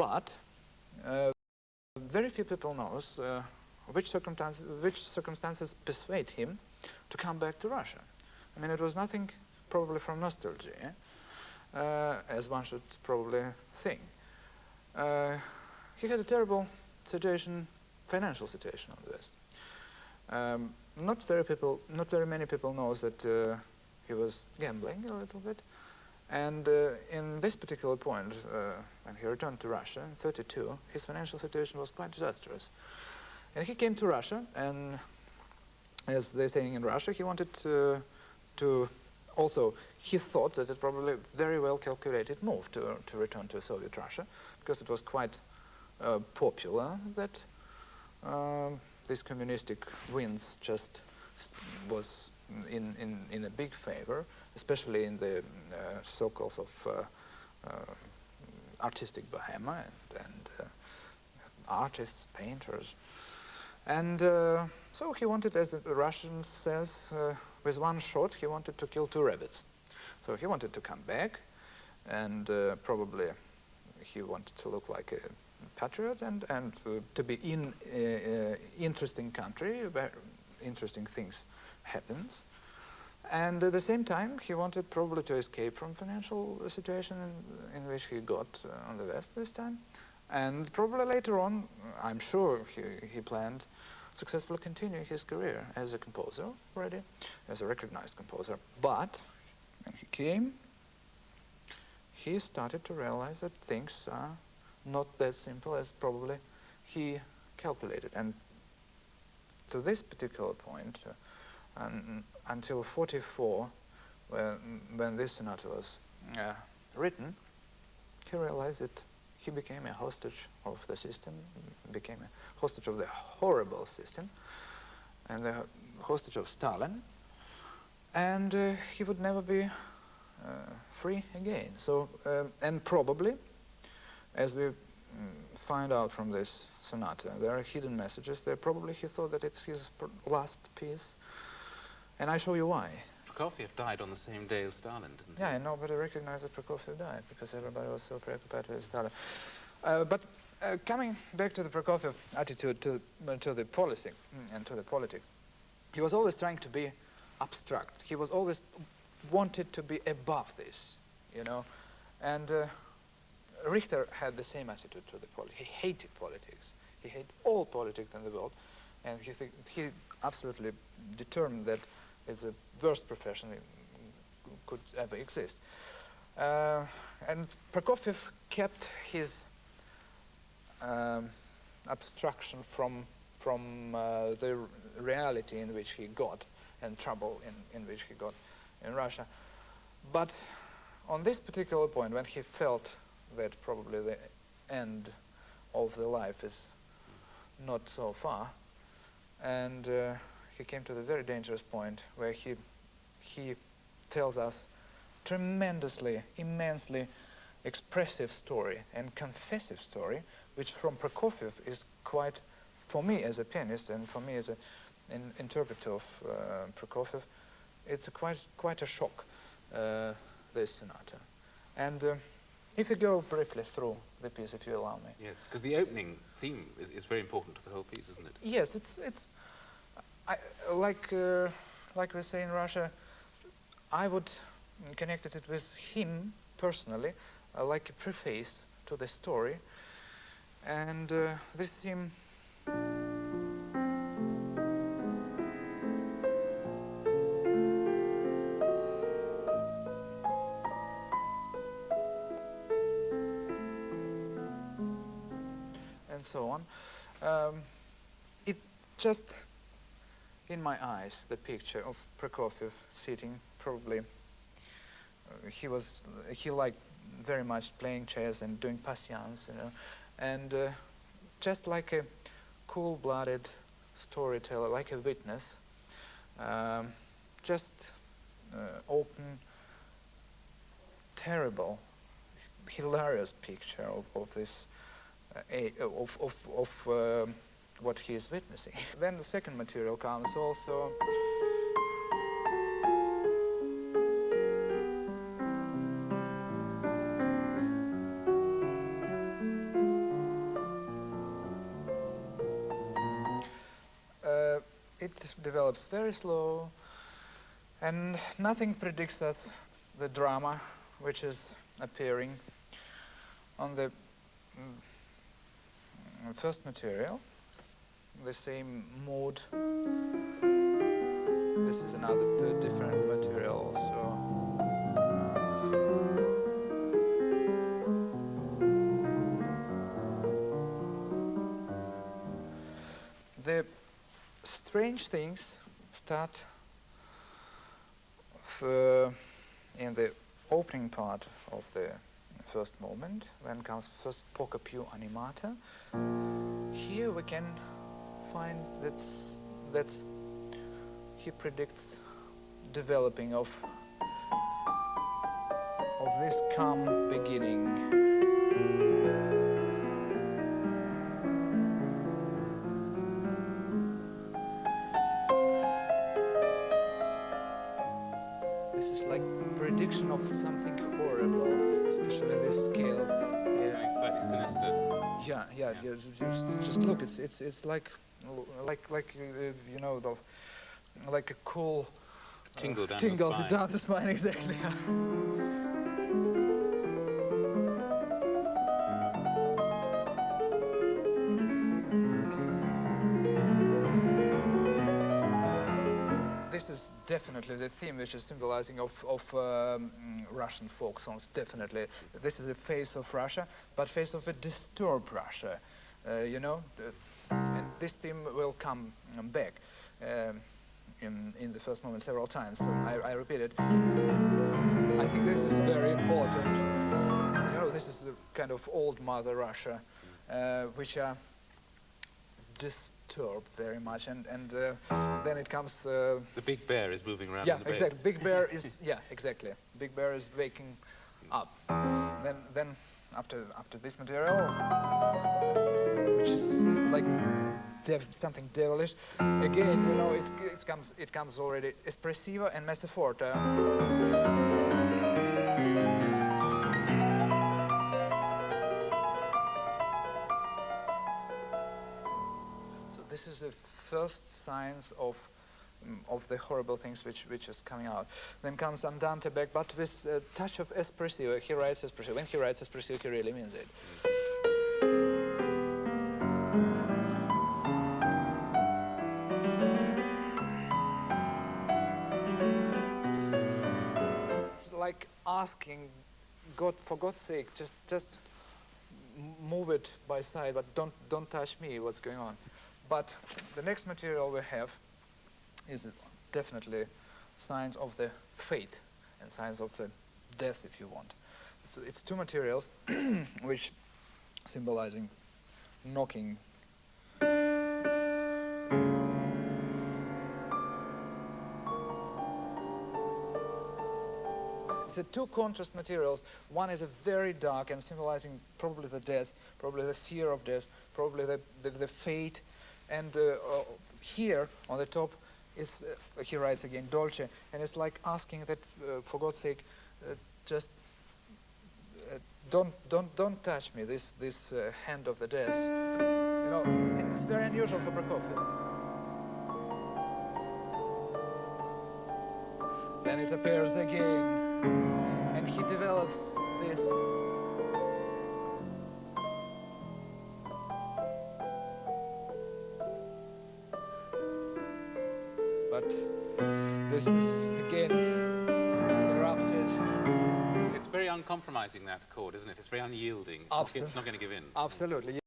But very few people knows which circumstances persuade him to come back to Russia. I mean, it was nothing probably from nostalgia, as one should probably think. He had a terrible situation, financial situation on this. Not very many people knows that he was gambling a little bit. And in this particular point, when he returned to Russia in '32, his financial situation was quite disastrous. And he came to Russia, and as they're saying in Russia, he wanted to also, he thought that it probably very well calculated move to return to Soviet Russia, because it was quite popular that these communistic winds just was in a big favor, especially in the circles of artistic bohemia and artists, painters. And so he wanted, as the Russian says, with one shot, he wanted to kill two rabbits. So he wanted to come back, and probably he wanted to look like a patriot and to be in interesting country where interesting things happens. And at the same time, he wanted probably to escape from financial situation in which he got on the West this time. And probably later on, I'm sure he planned successfully continue his career as a composer already, as a recognized composer. But when he came, he started to realize that things are not that simple as probably he calculated. And to this particular point, until '44, when this sonata was written, he realized that he became a hostage of the system, became a hostage of the horrible system, and a hostage of Stalin, and he would never be free again. So, and probably, as we find out from this sonata, there are hidden messages there. Probably he thought that it's his last piece, and I show you why. Prokofiev died on the same day as Stalin, didn't he? Yeah, and nobody recognized that Prokofiev died because everybody was so preoccupied with Stalin. But coming back to the Prokofiev attitude to the policy and to the politics, he was always trying to be abstract. He was always wanted to be above this, you know. And Richter had the same attitude to the politics. He hated politics. He hated all politics in the world, and he absolutely determined that it's the worst profession that could ever exist. And Prokofiev kept his abstraction from the reality in which he got and trouble in which he got in Russia. But on this particular point, when he felt that probably the end of the life is not so far, and he came to the very dangerous point where he tells us tremendously, immensely expressive story and confessive story, which from Prokofiev is quite, for me as a pianist and for me as an interpreter of Prokofiev, it's quite a shock, this sonata. And if you go briefly through the piece, if you allow me. Yes, because the opening theme is very important to the whole piece, isn't it? Yes, like we say in Russia, I would connect it with him personally, like a preface to the story. And this theme and so on. It just, in my eyes, the picture of Prokofiev sitting, probably, he liked very much playing chess and doing patience, you know, and just like a cool-blooded storyteller, like a witness, just open, terrible, hilarious picture of this, what he is witnessing. Then the second material comes also. develops very slow, and nothing predicts us the drama which is appearing on the first material, the same mode. This is another different material also. The strange things start in the opening part of the first movement, when comes first poco più animata. Here we can find that he predicts developing of this calm beginning. This is like prediction of something horrible, especially this scale. Something slightly sinister. Yeah. Just look. It's like you know, like a cool Tingle down tingles the spine. down the spine, exactly. This is definitely the theme which is symbolizing of Russian folk songs, definitely. This is a face of Russia, but face of a disturbed Russia, you know? And this theme will come back in the first moment several times, so I repeat it. I think this is very important. You know, this is the kind of old Mother Russia, which are disturbed very much, and then it comes. The big bear is moving around. Yeah, on the exactly. bass. Big Bear is exactly. Big Bear is waking up. Then after this material, which is like something devilish, again, you know, it comes already espressivo and messe forte. This is the first signs of the horrible things which is coming out. Then comes Andante back, but with a touch of espressivo. He writes espressivo. When he writes espressivo, he really means it. It's like asking God, for God's sake, just move it by side, but don't touch me. What's going on? But the next material we have is definitely signs of the fate and signs of the death, if you want. So it's two materials which symbolizing knocking. It's the two contrast materials. One is a very dark and symbolizing probably the death, probably the fear of death, probably the fate. And here on the top is he writes again Dolce, and it's like asking that for God's sake, just don't touch me. This hand of the death, you know, and it's very unusual for Prokofiev. Then it appears again, and he develops this. But this is again erupted. It's very uncompromising, that chord, isn't it? It's very unyielding. It's not going to give in. Absolutely.